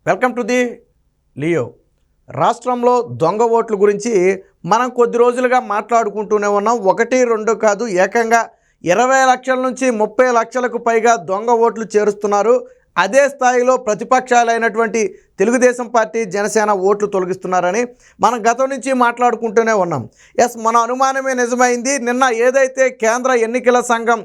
Welcome to the Leo. రాష్ట్రంలో దొంగ ఓట్ల గురించి మనం కొద్ది రోజులుగా మాట్లాడుకుంటూనే ఉన్నాం. 1, 2 కాదు, ఏకంగా 20 లక్షల నుంచి 30 లక్షలకు పైగా దొంగ ఓట్లు చేరుస్తున్నారు. అదే స్థాయిలో ప్రతిపక్షాలైనటువంటి తెలుగుదేశం పార్టీ, జనసేన ఓట్లు తొలగిస్తున్నారని మనం గతం నుంచి మాట్లాడుకుంటూనే ఉన్నాం. మన అనుమానమే నిజమైంది. నిన్న ఏదైతే కేంద్ర ఎన్నికల సంఘం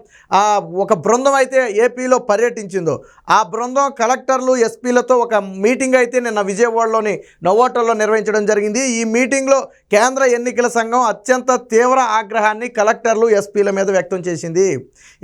ఒక బృందం అయితే ఏపీలో పర్యటించిందో, ఆ బృందం కలెక్టర్లు, ఎస్పీలతో ఒక మీటింగ్ అయితే నిన్న విజయవాడలోని నోవోటల్లో నిర్వహించడం జరిగింది. ఈ మీటింగ్లో కేంద్ర ఎన్నికల సంఘం అత్యంత తీవ్ర ఆగ్రహాన్ని కలెక్టర్లు, ఎస్పీల మీద వ్యక్తం చేసింది.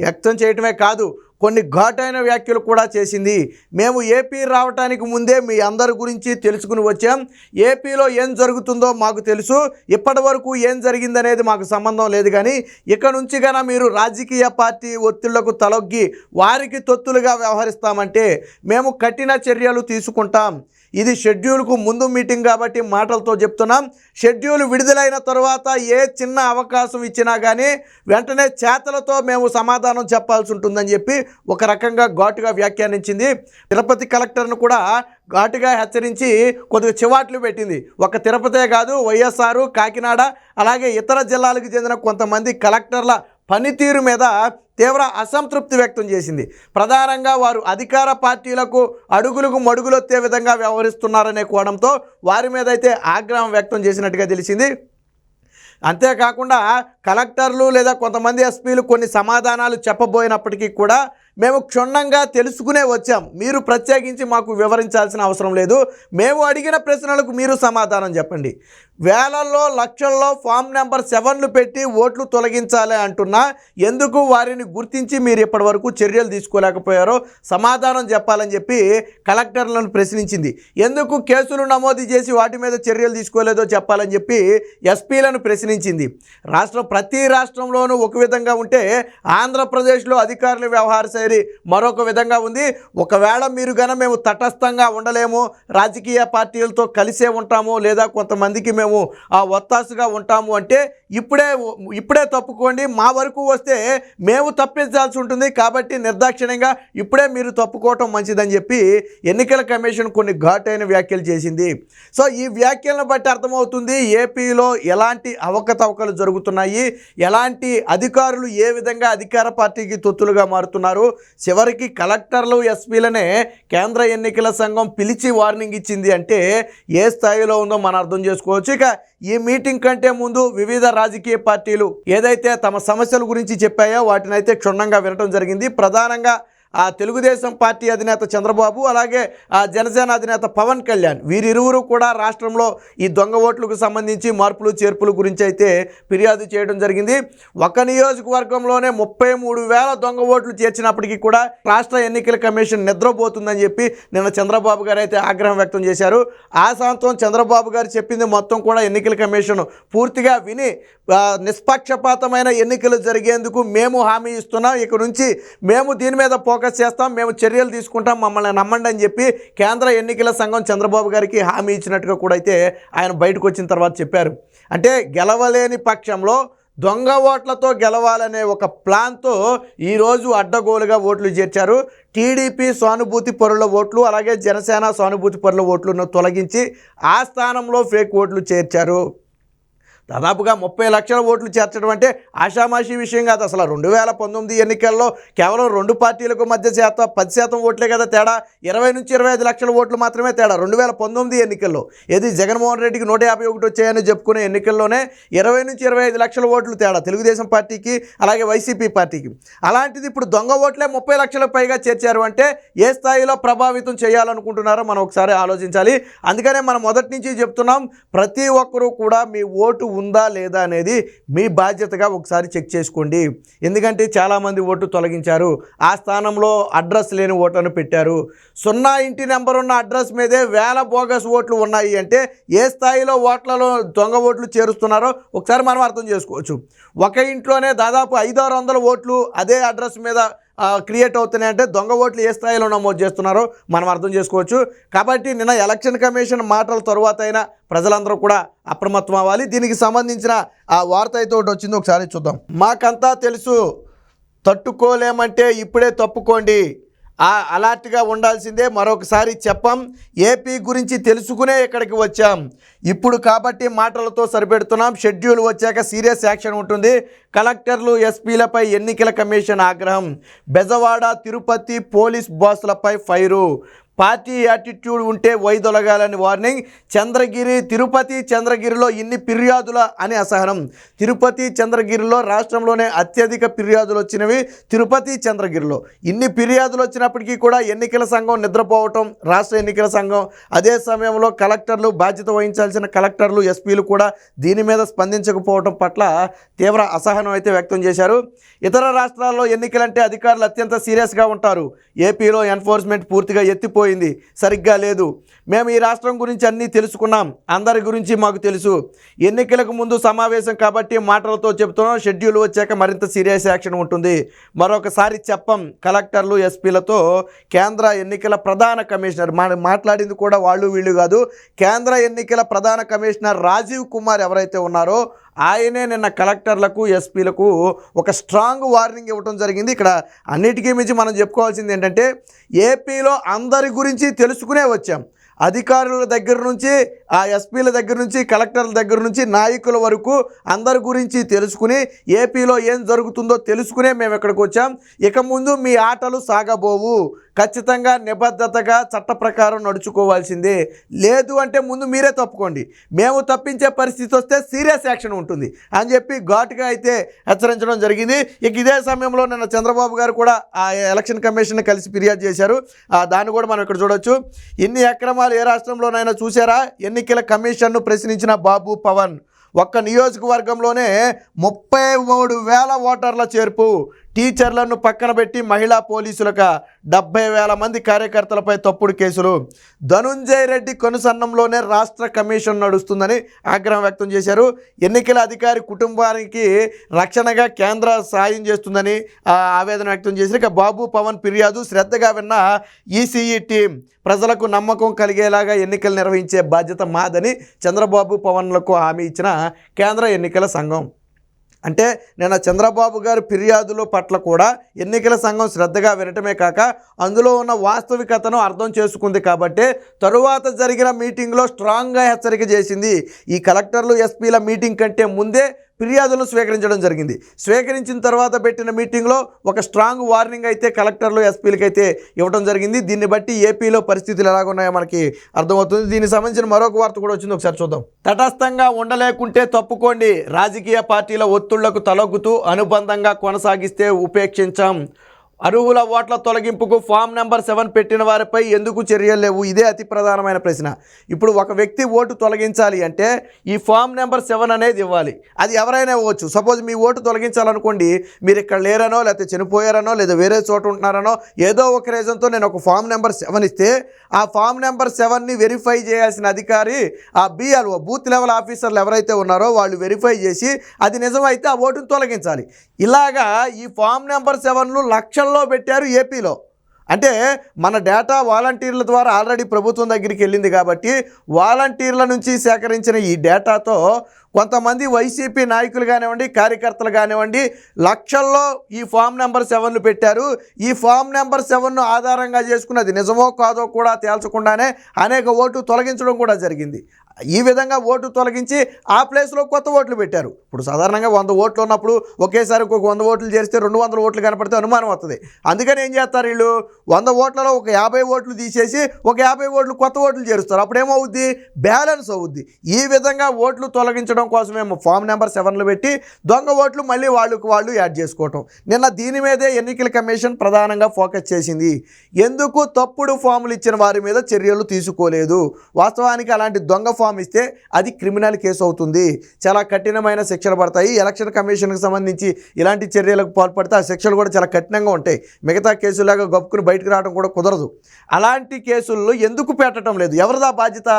వ్యక్తం చేయటమే కాదు, కొన్ని ఘాటైన వ్యాఖ్యలు కూడా చేసింది. మేము ఏపీ రావడానికి ముందే మీ అందరి గురించి తెలుసుకుని వచ్చాం. ఏపీలో ఏం జరుగుతుందో మాకు తెలుసు. ఇప్పటి వరకు ఏం జరిగిందనేది మాకు సంబంధం లేదు. కానీ ఇక నుంచి గన మీరు రాజకీయ పార్టీ ఒత్తిళ్లకు తలొగ్గి వారికి తొత్తులుగా వ్యవహరిస్తామంటే మేము కఠిన చర్యలు తీసుకుంటాం. ఇది షెడ్యూల్కు ముందు మీటింగ్ కాబట్టి మాటలతో చెప్తున్నాం. షెడ్యూల్ విడుదలైన తర్వాత ఏ చిన్న అవకాశం ఇచ్చినా కానీ వెంటనే చేతలతో మేము సమాధానం చెప్పాల్సి ఉంటుందని చెప్పి ఒక రకంగా ఘాటుగా వ్యాఖ్యానించింది. తిరుపతి కలెక్టర్ను కూడా ఘాటుగా హెచ్చరించి కొద్దిగా చివాట్లు పెట్టింది. ఒక తిరుపతే కాదు, వైఎస్ఆర్, కాకినాడ, అలాగే ఇతర జిల్లాలకు చెందిన కొంతమంది కలెక్టర్ల పనితీరు మీద తీవ్ర అసంతృప్తి వ్యక్తం చేసింది. ప్రధానంగా వారు అధికార పార్టీలకు అడుగులకు మడుగులొత్తే విధంగా వ్యవహరిస్తున్నారనే కోణంతో వారి మీద అయితే ఆగ్రహం వ్యక్తం చేసినట్టుగా తెలిసింది. అంతేకాకుండా కలెక్టర్లు లేదా కొంతమంది ఎస్పీలు కొన్ని సమాధానాలు చెప్పబోయినప్పటికీ కూడా మేము క్షుణ్ణంగా తెలుసుకునే వచ్చాం, మీరు ప్రత్యేకించి మాకు వివరించాల్సిన అవసరం లేదు, మేము అడిగిన ప్రశ్నలకు మీరు సమాధానం చెప్పండి. వేలల్లో లక్షల్లో ఫామ్ నెంబర్ 7లు పెట్టి ఓట్లు తొలగించాలి అంటున్నా, ఎందుకు వారిని గుర్తించి మీరు ఇప్పటి వరకు చర్యలు తీసుకోలేకపోయారో సమాధానం చెప్పాలని చెప్పి కలెక్టర్లను ప్రశ్నించింది. ఎందుకు కేసులు నమోదు చేసి వాటి మీద చర్యలు తీసుకోలేదో చెప్పాలని చెప్పి ఎస్పీలను ప్రశ్నించింది. ప్రతి రాష్ట్రంలోనూ ఒక విధంగా ఉంటే ఆంధ్రప్రదేశ్లో అధికారుల వ్యవహార శైలి మరొక విధంగా ఉంది. ఒకవేళ మీరు మేము తటస్థంగా ఉండలేము, రాజకీయ పార్టీలతో కలిసే ఉంటాము, లేదా కొంతమందికి మేము ఒత్తాసుగా ఉంటాము అంటే ఇప్పుడే తప్పుకోండి, మా వరకు వస్తే మేము తప్పించాల్సి ఉంటుంది, కాబట్టి నిర్దాక్షిణ్యంగా ఇప్పుడే మీరు తప్పుకోవటం మంచిదని చెప్పి ఎన్నికల కమిషన్ కొన్ని ఘాటైన వ్యాఖ్యలు చేసింది. సో ఈ వ్యాఖ్యలను బట్టి అర్థమవుతుంది ఏపీలో ఎలాంటి అవకతవకలు జరుగుతున్నాయి, ఎలాంటి అధికారులు ఏ విధంగా అధికార పార్టీకి తొత్తులుగా మారుతున్నారు. చివరికి కలెక్టర్లు, ఎస్పీలనే కేంద్ర ఎన్నికల సంఘం పిలిచి వార్నింగ్ ఇచ్చింది అంటే ఏ స్థాయిలో ఉందో మనం అర్థం చేసుకోవచ్చు. ఇక ఈ మీటింగ్ కంటే ముందు వివిధ రాజకీయ పార్టీలు ఏదైతే తమ సమస్యల గురించి చెప్పాయో వాటిని అయితే క్షుణ్ణంగా వినడం జరిగింది. ప్రధానంగా తెలుగుదేశం పార్టీ అధినేత చంద్రబాబు, అలాగే జనసేన అధినేత పవన్ కళ్యాణ్, వీరిరువురు కూడా రాష్ట్రంలో ఈ దొంగ ఓట్లకు సంబంధించి మార్పులు చేర్పుల గురించి అయితే ఫిర్యాదు చేయడం జరిగింది. ఒక నియోజకవర్గంలోనే 33,000 దొంగ ఓట్లు చేర్చినప్పటికీ కూడా రాష్ట్ర ఎన్నికల కమిషన్ నిద్రపోతుందని చెప్పి నిన్న చంద్రబాబు గారు అయితే ఆగ్రహం వ్యక్తం చేశారు. ఆ సాయంత్రం చంద్రబాబు గారు చెప్పింది మొత్తం కూడా ఎన్నికల కమిషన్ పూర్తిగా విని నిష్పక్షపాతమైన ఎన్నికలు జరిగేందుకు మేము హామీ ఇస్తున్నాం, ఇక నుంచి మేము దీని మీద ఫోకస్ చేస్తాం, మేము చర్యలు తీసుకుంటాం, మమ్మల్ని నమ్మండి అని చెప్పి కేంద్ర ఎన్నికల సంఘం చంద్రబాబు గారికి హామీ ఇచ్చినట్టుగా కూడా అయితే ఆయన బయటకు వచ్చిన తర్వాత చెప్పారు. అంటే గెలవలేని పక్షంలో దొంగ ఓట్లతో గెలవాలనే ఒక ప్లాన్తో ఈరోజు అడ్డగోలుగా ఓట్లు చేర్చారు. టీడీపీ సానుభూతి పరుల ఓట్లు, అలాగే జనసేన సానుభూతి పరుల ఓట్లను తొలగించి ఆ స్థానంలో ఫేక్ ఓట్లు చేర్చారు. దాదాపుగా 30 లక్షల ఓట్లు చేర్చడం అంటే ఆషామాషీ విషయం కాదు. అసలు 2019 ఎన్నికల్లో కేవలం 2 పార్టీలకు మధ్య 10% ఓట్లే కదా తేడా, 20 నుంచి 25 లక్షల ఓట్లు మాత్రమే తేడా 2019 ఎన్నికల్లో. ఏది జగన్మోహన్ రెడ్డికి 151 వచ్చాయని చెప్పుకునే ఎన్నికల్లోనే 20 నుంచి 25 లక్షల ఓట్లు తేడా తెలుగుదేశం పార్టీకి, అలాగే వైసీపీ పార్టీకి. అలాంటిది ఇప్పుడు దొంగ ఓట్లే 30 లక్షలకు పైగా చేర్చారు అంటే ఏ స్థాయిలో ప్రభావితం చేయాలనుకుంటున్నారో మనం ఒకసారి ఆలోచించాలి. అందుకనే మనం మొదటి నుంచి చెప్తున్నాం, ప్రతి ఒక్కరూ కూడా మీ ఓటు ఉందా లేదా అనేది మీ బాధ్యతగా ఒకసారి చెక్ చేసుకోండి. ఎందుకంటే చాలామంది ఓటు తొలగించారు, ఆ స్థానంలో అడ్రస్ లేని ఓట్లను పెట్టారు. 0 ఇంటి నెంబర్ ఉన్న అడ్రస్ మీదే వేల బోగస్ ఓట్లు ఉన్నాయి అంటే ఏ స్థాయిలో ఓట్లలో దొంగ ఓట్లు చేరుస్తున్నారో ఒకసారి మనం అర్థం చేసుకోవచ్చు. ఒక ఇంట్లోనే దాదాపు 500-600 ఓట్లు అదే అడ్రస్ మీద క్రియేట్ అవుతున్నాయంటే దొంగ ఓట్లు ఏ స్థాయిలో నమోదు చేస్తున్నారో మనం అర్థం చేసుకోవచ్చు. కాబట్టి నిన్న ఎలక్షన్ కమిషన్ మాటల తరువాత అయినా ప్రజలందరూ కూడా అప్రమత్తం అవ్వాలి. దీనికి సంబంధించిన వార్త అయితే ఒకటి వచ్చింది, ఒకసారి చూద్దాం. మాకంతా తెలుసు, తట్టుకోలేమంటే ఇప్పుడే తప్పుకోండి, అలర్ట్గా ఉండాల్సిందే. మరొకసారి చెప్పాం, ఏపీ గురించి తెలుసుకునే ఇక్కడికి వచ్చాం. ఇప్పుడు కాబట్టి మాటలతో సరిపెడుతున్నాం. షెడ్యూల్ వచ్చాక సీరియస్ యాక్షన్ ఉంటుంది. కలెక్టర్లు ఎస్పీలపై ఎన్నికల కమిషన్ ఆగ్రహం. బెజవాడ తిరుపతి పోలీస్ బాసులపై ఫైరు. పార్టీ యాటిట్యూడ్ ఉంటే వైదొలగాలని వార్నింగ్. తిరుపతి చంద్రగిరిలో ఇన్ని ఫిర్యాదుల అని అసహనం. తిరుపతి చంద్రగిరిలో రాష్ట్రంలోనే అత్యధిక ఫిర్యాదులు వచ్చినవి తిరుపతి చంద్రగిరిలో. ఇన్ని ఫిర్యాదులు వచ్చినప్పటికీ కూడా ఎన్నికల సంఘం నిద్రపోవటం, రాష్ట్ర ఎన్నికల సంఘం అదే సమయంలో కలెక్టర్లు, బాధ్యత వహించాల్సిన కలెక్టర్లు ఎస్పీలు కూడా దీని మీద స్పందించకపోవడం పట్ల తీవ్ర అసహనం అయితే వ్యక్తం చేశారు. ఇతర రాష్ట్రాల్లో ఎన్నికలంటే అధికారులు అత్యంత సీరియస్గా ఉంటారు. ఏపీలో ఎన్ఫోర్స్మెంట్ పూర్తిగా ఎత్తిపోయింది, సరిగ్గా లేదు. మేము ఈ రాష్ట్రం గురించి అన్నీ తెలుసుకున్నాం, అందరి గురించి మాకు తెలుసు. ఎన్నికలకు ముందు సమావేశం కాబట్టి మాటలతో చెబుతున్నాం. షెడ్యూల్ వచ్చాక మరింత సీరియస్ యాక్షన్ ఉంటుంది. మరొకసారి చెప్పం, కలెక్టర్లు ఎస్పీలతో కేంద్ర ఎన్నికల ప్రధాన కమిషనర్ మాట్లాడింది కూడా వాళ్ళు వీళ్ళు కాదు. కేంద్ర ఎన్నికల ప్రధాన కమిషనర్ రాజీవ్ కుమార్ ఎవరైతే ఉన్నారో ఆయనే నిన్న కలెక్టర్లకు ఎస్పీలకు ఒక స్ట్రాంగ్ వార్నింగ్ ఇవ్వడం జరిగింది. ఇక్కడ అన్నిటికీ మించి మనం చెప్పుకోవాల్సింది ఏంటంటే, ఏపీలో అందరి గురించి తెలుసుకునే వచ్చాం. అధికారుల దగ్గర నుంచి, ఆ ఎస్పీల దగ్గర నుంచి, కలెక్టర్ల దగ్గర నుంచి నాయకుల వరకు అందరి గురించి తెలుసుకుని ఏపీలో ఏం జరుగుతుందో తెలుసుకునే మేము ఇక్కడికి వచ్చాం. ఇక ముందు మీ ఆటలు సాగబోవు. ఖచ్చితంగా నిబద్ధతగా చట్ట ప్రకారం నడుచుకోవాల్సిందే. లేదు అంటే ముందు మీరే తప్పుకోండి. మేము తప్పించే పరిస్థితి వస్తే సీరియస్ యాక్షన్ ఉంటుంది అని చెప్పి ఘాటుగా అయితే హెచ్చరించడం జరిగింది. ఇక ఇదే సమయంలో నిన్న చంద్రబాబు గారు కూడా ఆ ఎలక్షన్ కమిషన్ కలిసి ఫిర్యాదు చేశారు. దాన్ని కూడా మనం ఇక్కడ చూడొచ్చు. ఇన్ని అక్రమాలు ఏ రాష్ట్రంలోనైనా చూసారా? ఎన్నికల కమిషన్ను ప్రశ్నించిన బాబు పవన్. ఒక్క నియోజకవర్గంలోనే 33,000 ఓటర్ల చేర్పు. టీచర్లను పక్కన పెట్టి మహిళా పోలీసులకు 70,000 మంది కార్యకర్తలపై తప్పుడు కేసులు. ధనుంజయ రెడ్డి కనుసన్నంలోనే రాష్ట్ర కమిషన్ నడుస్తుందని ఆగ్రహం వ్యక్తం చేశారు. ఎన్నికల అధికారి కుటుంబానికి రక్షణగా కేంద్ర సాయం చేస్తుందని ఆవేదన వ్యక్తం చేశారు. ఇక బాబు పవన్ ఫిర్యాదు శ్రద్ధగా విన్న ఈసీఈ టీం. ప్రజలకు నమ్మకం కలిగేలాగా ఎన్నికలు నిర్వహించే బాధ్యత మాదని చంద్రబాబు పవన్లకు హామీ ఇచ్చిన కేంద్ర ఎన్నికల సంఘం. అంటే నిన్న చంద్రబాబు గారి ఫిర్యాదుల పట్ల కూడా ఎన్నికల సంఘం శ్రద్ధగా వినటమే కాక అందులో ఉన్న వాస్తవికతను అర్థం చేసుకుంది. కాబట్టి తరువాత జరిగిన మీటింగ్లో స్ట్రాంగ్గా హెచ్చరిక చేసింది. ఈ కలెక్టర్లు ఎస్పీల మీటింగ్ కంటే ముందే ఫిర్యాదులను స్వీకరించడం జరిగింది. స్వీకరించిన తర్వాత పెట్టిన మీటింగ్లో ఒక స్ట్రాంగ్ వార్నింగ్ అయితే కలెక్టర్లు ఎస్పీలకి అయితే ఇవ్వడం జరిగింది. దీన్ని బట్టి ఏపీలో పరిస్థితులు ఎలాగున్నాయో మనకి అర్థమవుతుంది. దీనికి సంబంధించిన మరొక వార్త కూడా వచ్చింది, ఒకసారి చూద్దాం. తటస్థంగా ఉండలేకుంటే తప్పుకోండి. రాజకీయ పార్టీల ఒత్తిళ్లకు తలొగ్గుతూ అనుబంధంగా కొనసాగిస్తే ఉపేక్షించాం. అర్హుల ఓట్ల తొలగింపుకు ఫామ్ నెంబర్ 7 పెట్టిన వారిపై ఎందుకు చర్యలు లేవు? ఇదే అతి ప్రధానమైన ప్రశ్న. ఇప్పుడు ఒక వ్యక్తి ఓటు తొలగించాలి అంటే ఈ ఫామ్ నెంబర్ 7 అనేది ఇవ్వాలి. అది ఎవరైనా ఇవ్వచ్చు. సపోజ్ మీ ఓటు తొలగించాలనుకోండి, మీరు ఇక్కడ లేరనో, లేకపోతే చనిపోయారనో, లేదా వేరే చోట ఉంటున్నారనో, ఏదో ఒక రీజన్తో నేను ఒక ఫామ్ నెంబర్ 7 ఇస్తే ఆ ఫామ్ నెంబర్ 7ని వెరిఫై చేయాల్సిన అధికారి ఆ BLO బూత్ లెవెల్ ఆఫీసర్లు ఎవరైతే ఉన్నారో వాళ్ళు వెరిఫై చేసి అది నిజమైతే ఆ ఓటును తొలగించాలి. ఇలాగా ఈ ఫామ్ నెంబర్ 7లు లక్షల్లో పెట్టారు ఏపీలో. అంటే మన డేటా వాలంటీర్ల ద్వారా ఆల్రెడీ ప్రభుత్వం దగ్గరికి వెళ్ళింది కాబట్టి వాలంటీర్ల నుంచి సేకరించిన ఈ డేటాతో కొంతమంది వైసీపీ నాయకులు కానివ్వండి, కార్యకర్తలు కానివ్వండి, లక్షల్లో ఈ ఫామ్ నెంబర్ 7లు పెట్టారు. ఈ ఫామ్ నెంబర్ 7ను ఆధారంగా చేసుకుని అది నిజమో కాదో కూడా తేల్చకుండానే అనేక ఓటు తొలగించడం కూడా జరిగింది. ఈ విధంగా ఓటు తొలగించి ఆ ప్లేస్లో కొత్త ఓట్లు పెట్టారు. ఇప్పుడు సాధారణంగా 100 ఓట్లు ఉన్నప్పుడు ఒకేసారి ఒక 100 ఓట్లు చేస్తే 200 ఓట్లు కనపడితే అనుమానం వస్తుంది. అందుకని ఏం చేస్తారు, వీళ్ళు 100 ఓట్లలో ఒక 50 ఓట్లు తీసేసి ఒక 50 ఓట్లు కొత్త ఓట్లు చేరుస్తారు. అప్పుడేమవుద్ది, బ్యాలెన్స్ అవుద్ది. ఈ విధంగా ఓట్లు తొలగించడం కోసమేమో ఫామ్ నెంబర్ 7లు పెట్టి దొంగ ఓట్లు మళ్ళీ వాళ్ళు యాడ్ చేసుకోవటం. నిన్న దీని మీదే ఎన్నికల కమిషన్ ప్రధానంగా ఫోకస్ చేసింది. ఎందుకు తప్పుడు ఫామ్లు ఇచ్చిన వారి మీద చర్యలు తీసుకోలేదు? వాస్తవానికి అలాంటి దొంగ ఫామ్ ఇస్తే అది క్రిమినల్ కేసు అవుతుంది. చాలా కఠినమైన శిక్షలు పడతాయి. ఎలక్షన్ కమిషన్కి సంబంధించి ఇలాంటి చర్యలకు పాల్పడితే ఆ శిక్షలు కూడా చాలా కఠినంగా ఉంటాయి. మిగతా కేసులాగా గప్పుకుని బయటకు రావడం కూడా కుదరదు. అలాంటి కేసుల్లో ఎందుకు పెట్టడం లేదు? ఎవరిదా బాధ్యత?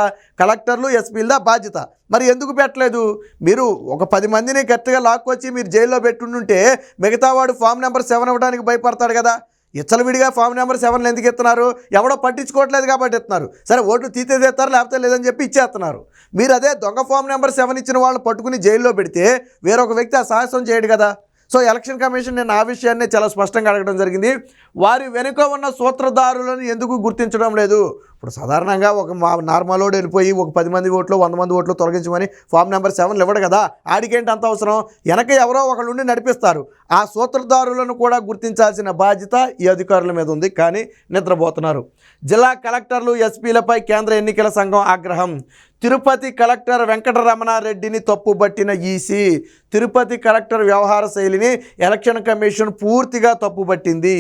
కలెక్టర్లు ఎస్పీలదా బాధ్యత. మరి ఎందుకు పెట్టలేదు? మీరు ఒక 10 మందిని గట్టిగా లాక్కొచ్చి మీరు జైల్లో పెట్టుంటే మిగతా వాడు ఫామ్ నెంబర్ 7 ఇవ్వడానికి భయపడతాడు కదా. విడిగా ఫామ్ నెంబర్ 7 ఎందుకు ఇస్తున్నారు? ఎవడో పట్టించుకోవట్లేదు కాబట్టి ఇస్తున్నారు. సరే ఓట్లు తీసేస్తారు, లేకపోతే లేదని చెప్పి ఇచ్చేస్తున్నారు. మీరు అదే దొంగ ఫామ్ నెంబర్ 7 ఇచ్చిన వాళ్ళని పట్టుకుని జైల్లో పెడితే వేరొక వ్యక్తి ఆ సాహసం చేయడు కదా. సో ఎలక్షన్ కమిషన్ నేను ఆ విషయాన్ని చాలా స్పష్టంగా అడగడం జరిగింది. వారి వెనుక ఉన్న సూత్రధారులను ఎందుకు గుర్తించడం లేదు? ఇప్పుడు సాధారణంగా ఒక నార్మల్ వెళ్ళిపోయి ఒక 10 మంది ఓట్లు 100 మంది ఓట్లు తొలగించమని ఫామ్ నెంబర్ 7 ఇవ్వడు కదా. ఆడికేంటి అంత అవసరం? వెనక ఎవరో ఒకళ్ళు ఉండి నడిపిస్తారు. ఆ సూత్రధారులను కూడా గుర్తించాల్సిన బాధ్యత ఈ అధికారుల మీద ఉంది, కానీ నిద్రపోతున్నారు. జిల్లా కలెక్టర్లు ఎస్పీలపై కేంద్ర ఎన్నికల సంఘం ఆగ్రహం. తిరుపతి కలెక్టర్ వెంకటరమణారెడ్డిని తప్పుబట్టిన ఈసీ. తిరుపతి కలెక్టర్ వ్యవహార శైలిని ఎలక్షన్ కమిషన్ పూర్తిగా తప్పుబట్టింది.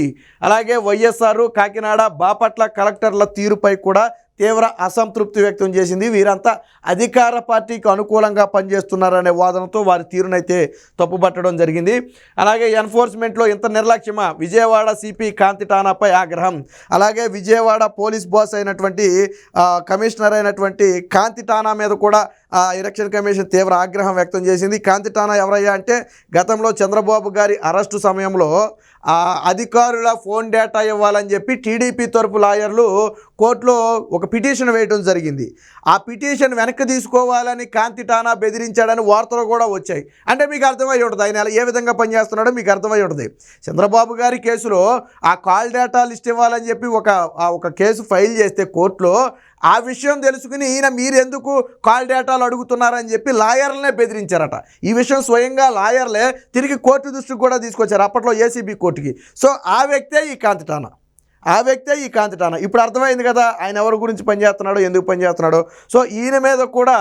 అలాగే వైఎస్ఆర్, కాకినాడ, బాపట్ల కలెక్టర్ల తీరుపై కూడా తీవ్ర అసంతృప్తి వ్యక్తం చేసింది. వీరంతా అధికార పార్టీకి అనుకూలంగా పనిచేస్తున్నారనే వాదనతో వారి తీరునైతే తప్పుబట్టడం జరిగింది. అలాగే ఎన్ఫోర్స్మెంట్లో ఇంత నిర్లక్ష్యమా? విజయవాడ సిపి కాంతి టానాపై ఆగ్రహం. అలాగే విజయవాడ పోలీస్ బాస్ అయినటువంటి కమిషనర్ అయినటువంటి కాంతి టానా మీద కూడా ఎలక్షన్ కమిషన్ తీవ్ర ఆగ్రహం వ్యక్తం చేసింది. కాంతి టానా ఎవరయ్యా అంటే గతంలో చంద్రబాబు గారి అరెస్టు సమయంలో అధికారుల ఫోన్ డేటా ఇవ్వాలని చెప్పి టీడీపీ తరపు లాయర్లు కోర్టులో ఒక పిటిషన్ వేయడం జరిగింది. ఆ పిటిషన్ వెనక్కి తీసుకోవాలని కాంతి టానా బెదిరించాడని వార్తలు కూడా వచ్చాయి. అంటే మీకు అర్థమై ఉంటుంది ఆయన ఏ విధంగా పనిచేస్తున్నాడో మీకు అర్థమై ఉంటుంది. చంద్రబాబు గారి కేసులో ఆ కాల్ డేటా లిస్ట్ ఇవ్వాలని చెప్పి ఒక కేసు ఫైల్ చేస్తే కోర్టులో ఆ విషయం తెలుసుకుని ఈయన మీరెందుకు కాల్ డేటాలు అడుగుతున్నారని చెప్పి లాయర్లనే బెదిరించారట. ఈ విషయం స్వయంగా లాయర్లే తిరిగి కోర్టు దృష్టికి కూడా తీసుకొచ్చారు, అప్పట్లో ఏసీబీ కోర్టుకి. సో ఆ వ్యక్తే ఈ కాంతి టానా. ఇప్పుడు అర్థమైంది కదా ఆయన ఎవరి గురించి పనిచేస్తున్నాడో, ఎందుకు పనిచేస్తున్నాడో. సో ఈయన మీద కూడా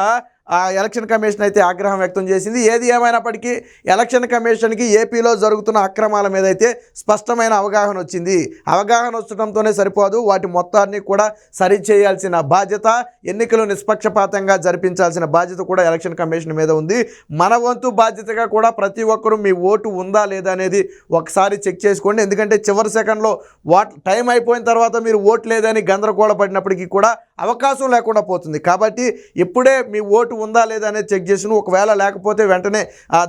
ఎలక్షన్ కమిషన్ అయితే ఆగ్రహం వ్యక్తం చేసింది. ఏది ఏమైనప్పటికీ ఎలక్షన్ కమిషన్కి ఏపీలో జరుగుతున్న అక్రమాల మీద అయితే స్పష్టమైన అవగాహన వచ్చింది. అవగాహన వచ్చడంతోనే సరిపోదు, వాటి మొత్తాన్ని కూడా సరిచేయాల్సిన బాధ్యత, ఎన్నికలు నిష్పక్షపాతంగా జరిపించాల్సిన బాధ్యత కూడా ఎలక్షన్ కమిషన్ మీద ఉంది. మన వంతు బాధ్యతగా కూడా ప్రతి ఒక్కరూ మీ ఓటు ఉందా లేదా అనేది ఒకసారి చెక్ చేసుకోండి. ఎందుకంటే చివరి సెకండ్లో టైం అయిపోయిన తర్వాత మీరు ఓటు లేదని గందరగోళ పడినప్పటికీ కూడా అవకాశం లేకుండా పోతుంది. కాబట్టి ఇప్పుడే మీ ఓటు ఉందా లేదా అనేది చెక్ చేసి, ఒకవేళ లేకపోతే వెంటనే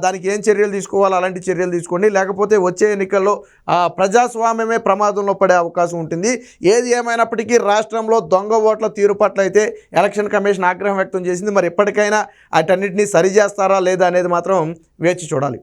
దానికి ఏం చర్యలు తీసుకోవాలో అలాంటి చర్యలు తీసుకోండి. లేకపోతే వచ్చే ఎన్నికల్లో ప్రజాస్వామ్యమే ప్రమాదంలో పడే అవకాశం ఉంటుంది. ఏది ఏమైనప్పటికీ రాష్ట్రంలో దొంగ ఓట్ల తీరు పట్ల అయితే ఎలక్షన్ కమిషన్ ఆగ్రహం వ్యక్తం చేసింది. మరి ఎప్పటికైనా వాటన్నిటిని సరిచేస్తారా లేదా అనేది మాత్రం వేచి చూడాలి.